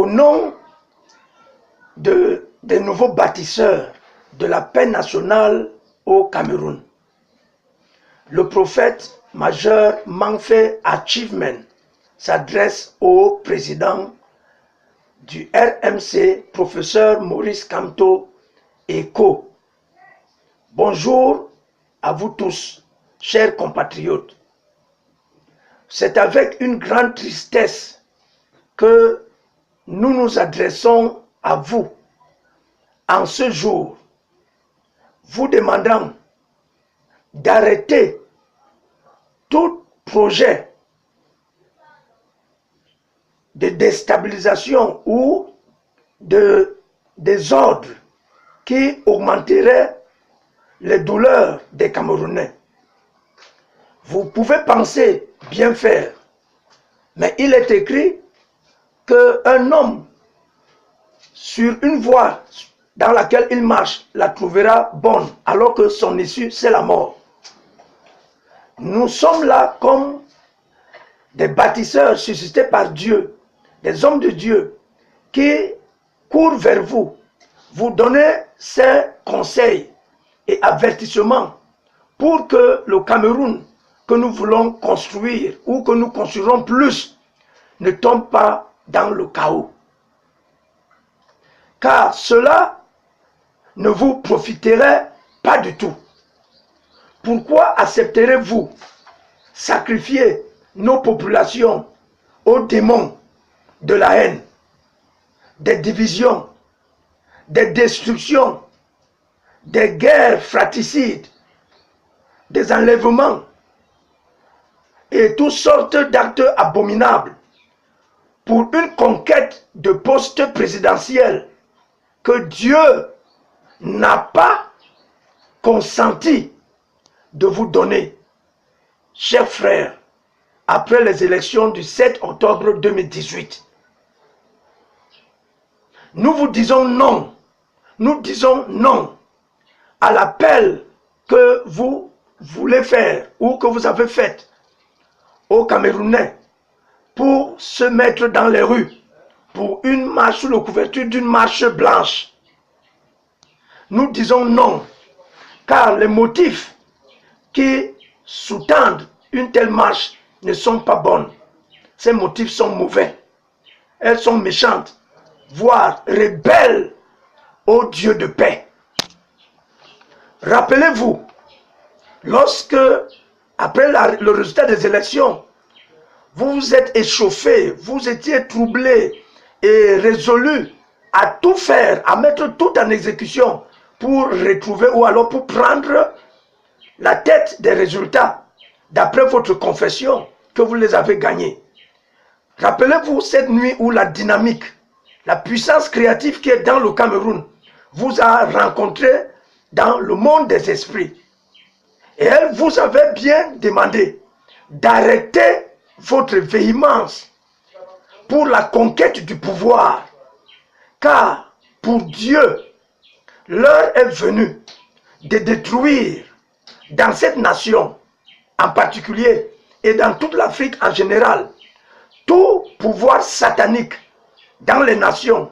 Au nom des nouveaux bâtisseurs de la paix nationale au Cameroun, le prophète majeur Manfé Achievement s'adresse au président du RMC, professeur Maurice Kamto Eko. Bonjour à vous tous, chers compatriotes. C'est avec une grande tristesse que nous nous adressons à vous en ce jour, vous demandant d'arrêter tout projet de déstabilisation ou de désordre qui augmenterait les douleurs des Camerounais. Vous pouvez penser bien faire, mais il est écrit qu'un homme sur une voie dans laquelle il marche la trouvera bonne, alors que son issue c'est la mort. Nous sommes là comme des bâtisseurs suscités par Dieu, des hommes de Dieu qui courent vers vous, vous donner ces conseils et avertissements pour que le Cameroun que nous voulons construire ou que nous construirons plus ne tombe pas dans le chaos. Car cela ne vous profiterait pas du tout. Pourquoi accepterez-vous sacrifier nos populations aux démons de la haine, des divisions, des destructions, des guerres fratricides, des enlèvements et toutes sortes d'actes abominables pour une conquête de postes présidentiels que Dieu n'a pas consenti de vous donner? Chers frères, après les élections du 7 octobre 2018, nous vous disons non. Nous disons non à l'appel que vous voulez faire ou que vous avez fait aux Camerounais pour se mettre dans les rues pour une marche sous la couverture d'une marche blanche. Nous disons non, car les motifs qui sous-tendent une telle marche ne sont pas bonnes. Ces motifs sont mauvais. Elles sont méchantes, voire rebelles au Dieu de paix. Rappelez-vous, lorsque, après le résultat des élections, vous vous êtes échauffé, vous étiez troublé et résolu à tout faire, à mettre tout en exécution pour retrouver ou alors pour prendre la tête des résultats d'après votre confession que vous les avez gagnés. Rappelez-vous cette nuit où la dynamique, la puissance créative qui est dans le Cameroun vous a rencontré dans le monde des esprits. Et elle vous avait bien demandé d'arrêter votre véhémence pour la conquête du pouvoir. Car pour Dieu, l'heure est venue de détruire dans cette nation en particulier et dans toute l'Afrique en général tout pouvoir satanique dans les nations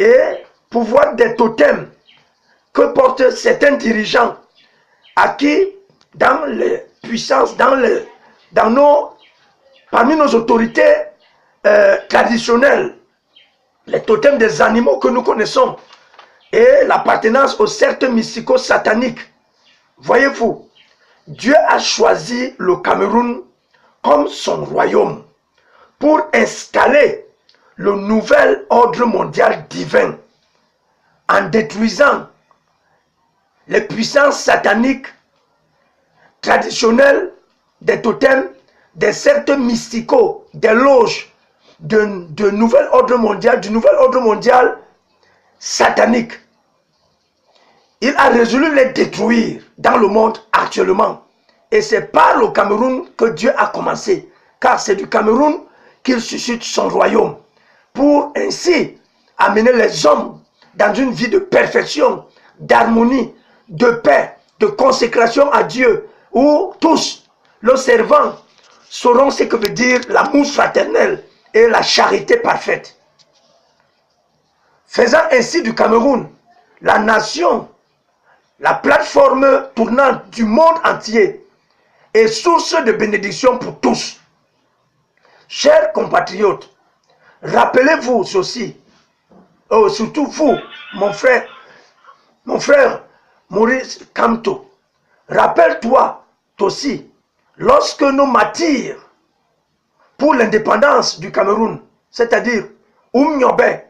et pouvoir des totems que portent certains dirigeants à qui dans les puissances, parmi nos autorités traditionnelles, les totems des animaux que nous connaissons et l'appartenance aux cercles mystico-sataniques. Voyez-vous, Dieu a choisi le Cameroun comme son royaume pour installer le nouvel ordre mondial divin en détruisant les puissances sataniques traditionnelles des totems, des cercles mysticaux, des loges du nouvel ordre mondial satanique. Il a résolu les détruire dans le monde actuellement. Et c'est par le Cameroun que Dieu a commencé. Car c'est du Cameroun qu'il suscite son royaume. Pour ainsi amener les hommes dans une vie de perfection, d'harmonie, de paix, de consécration à Dieu, où tous, le servant, sauront ce que veut dire l'amour fraternel et la charité parfaite. faisant ainsi du Cameroun la nation, la plateforme tournante du monde entier et source de bénédiction pour tous. Chers compatriotes, rappelez-vous ceci, surtout vous, mon frère Maurice Kamto, rappelle-toi aussi, lorsque nos martyrs pour l'indépendance du Cameroun, c'est-à-dire Nyobe,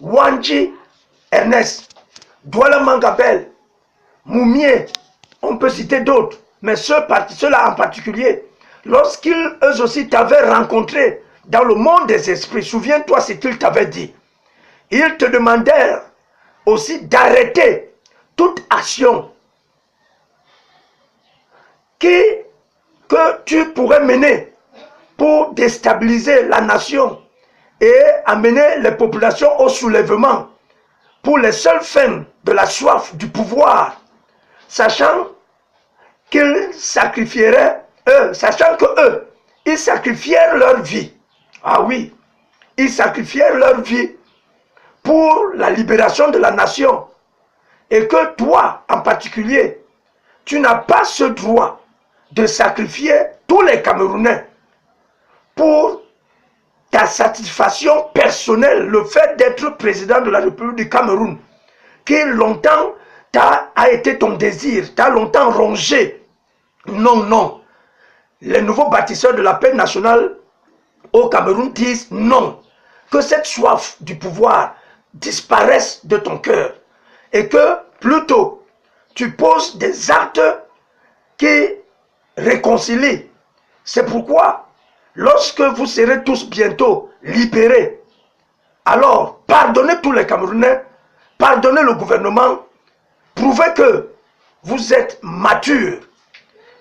Wanji Ernest, Douala Mangabel, Moumié, on peut citer d'autres, mais ceux-là en particulier, lorsqu'ils eux aussi t'avaient rencontré dans le monde des esprits, souviens-toi ce qu'ils t'avaient dit. Ils te demandèrent aussi d'arrêter toute action que tu pourrais mener pour déstabiliser la nation et amener les populations au soulèvement pour les seules fins de la soif du pouvoir, sachant qu'ils sacrifieraient, ils sacrifièrent leur vie. Ah oui, ils sacrifièrent leur vie pour la libération de la nation. Et que toi, en particulier, tu n'as pas ce droit de sacrifier tous les Camerounais pour ta satisfaction personnelle, le fait d'être président de la République du Cameroun, qui longtemps a été ton désir, t'a longtemps rongé. Non, non. Les nouveaux bâtisseurs de la paix nationale au Cameroun disent non. Que cette soif du pouvoir disparaisse de ton cœur et que plutôt tu poses des actes qui réconcilient. C'est pourquoi lorsque vous serez tous bientôt libérés, alors pardonnez tous les Camerounais, pardonnez le gouvernement, prouvez que vous êtes matures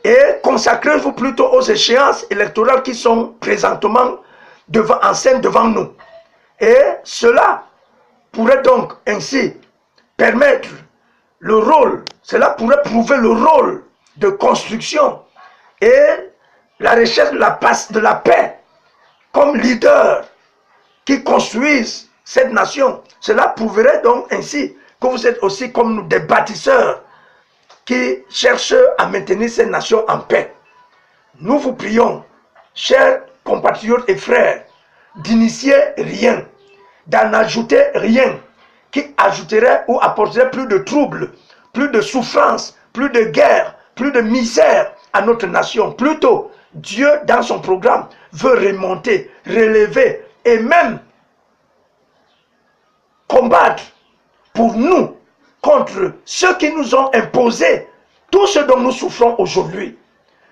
et consacrez-vous plutôt aux échéances électorales qui sont présentement en scène devant nous. Et cela pourrait donc ainsi permettre le rôle, cela pourrait prouver le rôle de construction et la recherche de la paix comme leader qui construisent cette nation. Cela prouverait donc ainsi que vous êtes aussi comme nous des bâtisseurs qui cherchent à maintenir cette nation en paix. Nous vous prions, chers compatriotes et frères, d'initier rien, d'en ajouter rien qui ajouterait ou apporterait plus de troubles, plus de souffrance, plus de guerre, plus de misère à notre nation. Plutôt, Dieu, dans son programme, veut remonter, relever et même combattre pour nous contre ceux qui nous ont imposé tout ce dont nous souffrons aujourd'hui.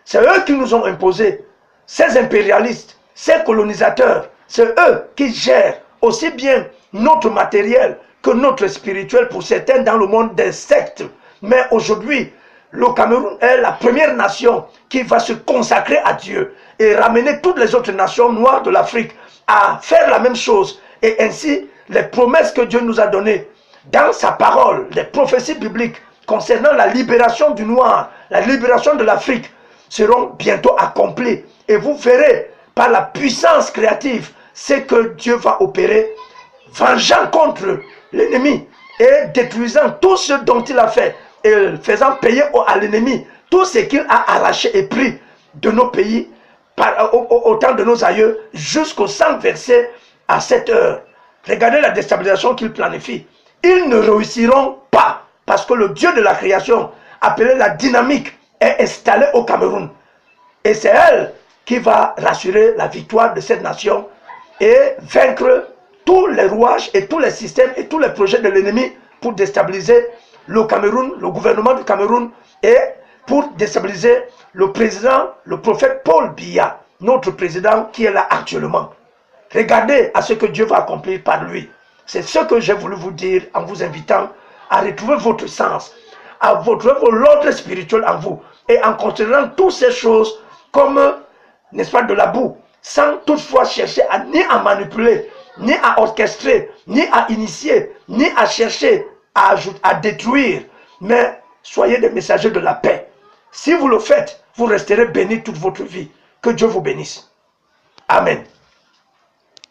C'est eux qui nous ont imposé, ces impérialistes, ces colonisateurs. C'est eux qui gèrent aussi bien notre matériel que notre spirituel pour certains dans le monde des sectes. Mais aujourd'hui, le Cameroun est la première nation qui va se consacrer à Dieu et ramener toutes les autres nations noires de l'Afrique à faire la même chose. Et ainsi, les promesses que Dieu nous a données dans sa parole, les prophéties bibliques concernant la libération du noir, la libération de l'Afrique, seront bientôt accomplies. Et vous verrez par la puissance créative ce que Dieu va opérer, vengeant contre l'ennemi et détruisant tout ce dont il a fait et faisant payer à l'ennemi tout ce qu'il a arraché et pris de nos pays au temps de nos aïeux jusqu'au sang versé à cette heure. Regardez la déstabilisation qu'ils planifient. Ils ne réussiront pas parce que le Dieu de la création, appelé la dynamique, est installé au Cameroun. Et c'est elle qui va rassurer la victoire de cette nation et vaincre tous les rouages et tous les systèmes et tous les projets de l'ennemi pour déstabiliser le Cameroun, le gouvernement du Cameroun et pour déstabiliser le président, le prophète Paul Biya, notre président qui est là actuellement. Regardez à ce que Dieu va accomplir par lui. C'est ce que j'ai voulu vous dire en vous invitant à retrouver votre sens, à retrouver l'ordre spirituel en vous et en considérant toutes ces choses comme, n'est-ce pas, de la boue, sans toutefois chercher ni à manipuler, ni à orchestrer, ni à initier, ni à chercher à détruire, mais soyez des messagers de la paix. Si vous le faites, vous resterez bénis toute votre vie. Que Dieu vous bénisse. Amen.